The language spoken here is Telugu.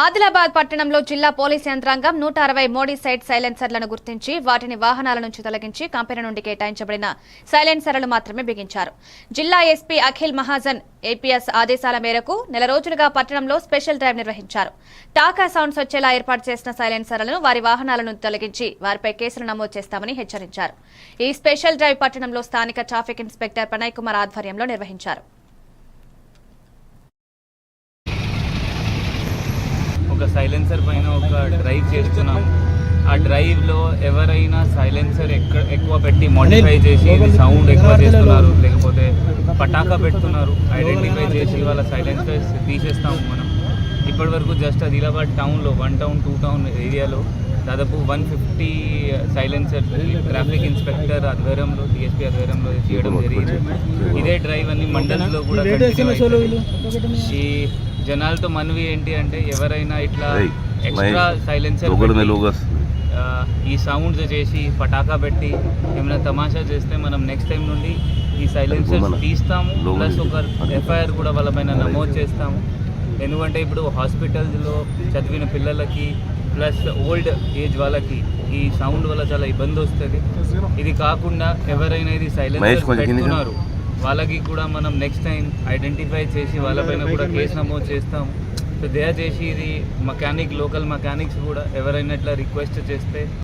ఆదిలాబాద్ పట్టణంలో జిల్లా పోలీస్ యంత్రాంగం 160 మోడీ సైట్ సైలెన్సర్లను గుర్తించి వాటిని వాహనాల నుంచి తొలగించి కంపెనీ నుండి కేటాయించబడిన సైలెన్సర్లు మాత్రమే బిగించారు. జిల్లా ఎస్పీ అఖిల్ మహాజన్ ఏపీఎస్ ఆదేశాల మేరకు నెల రోజులుగా పట్టణంలో స్పెషల్ డ్రైవ్ నిర్వహించారు. టాకా సౌండ్స్ వచ్చేలా ఏర్పాటు చేసిన సైలెన్సర్లను వారి వాహనాల నుంచి తొలగించి వారిపై కేసులు నమోదు చేస్తామని హెచ్చరించారు. ఈ స్పెషల్ డ్రైవ్ పట్టణంలో స్థానిక ట్రాఫిక్ ఇన్స్పెక్టర్ ప్రణయ్ కుమార్ ఆధ్వర్యంలో నిర్వహించారు. ఒక సైలెన్సర్ పైన ఒక డ్రైవ్ చేస్తున్నాము. ఆ డ్రైవ్లో ఎవరైనా సైలెన్సర్ ఎక్కువ పెట్టి మోడిఫై చేసి ఇది సౌండ్ ఎక్కువ చేస్తున్నారు, లేకపోతే పటాకా పెడుతున్నారు, ఐడెంటిఫై చేసి వాళ్ళ సైలెన్సర్స్ తీసేస్తాము. మనం ఇప్పటివరకు జస్ట్ ఆదిలాబాద్ టౌన్లో 1 టౌన్ 2 టౌన్ ఏరియాలో దాదాపు 150 సైలెన్సర్స్ ట్రాఫిక్ ఇన్స్పెక్టర్ ఆధ్వర్యంలో డిఎస్పీ ఆధ్వర్యంలో చేయడం జరిగింది. ఇదే డ్రైవ్ అన్ని మండల్స్లో కూడా ఈ జనాలతో మనవి ఏంటి అంటే ఎవరైనా ఇట్లా ఎక్స్ట్రా సైలెన్సర్ ఈ సౌండ్స్ చేసి పటాకా పెట్టి ఏమైనా తమాషా చేస్తే మనం నెక్స్ట్ టైం నుండి ఈ సైలెన్సర్స్ తీస్తాము. ప్లస్ ఒక ఎఫ్ఐఆర్ కూడా వాళ్ళ పైన నమోదు చేస్తాము. ఎందుకంటే ఇప్పుడు హాస్పిటల్స్లో చదివిన పిల్లలకి ప్లస్ ఓల్డ్ ఏజ్ వాళ్ళకి ఈ సౌండ్ వల్ల చాలా ఇబ్బంది వస్తుంది. ఇది కాకుండా ఎవరైనా ఇది సైలెన్సర్ పెడుతున్నారు వాళ్ళకి కూడా మనం నెక్స్ట్ టైం ఐడెంటిఫై చేసి వాళ్ళపైన కూడా కేసు నమోదు చేస్తాము. సో దయచేసి ఇది లోకల్ మెకానిక్స్ కూడా ఎవరైనా ఇట్లా రిక్వెస్ట్ చేస్తే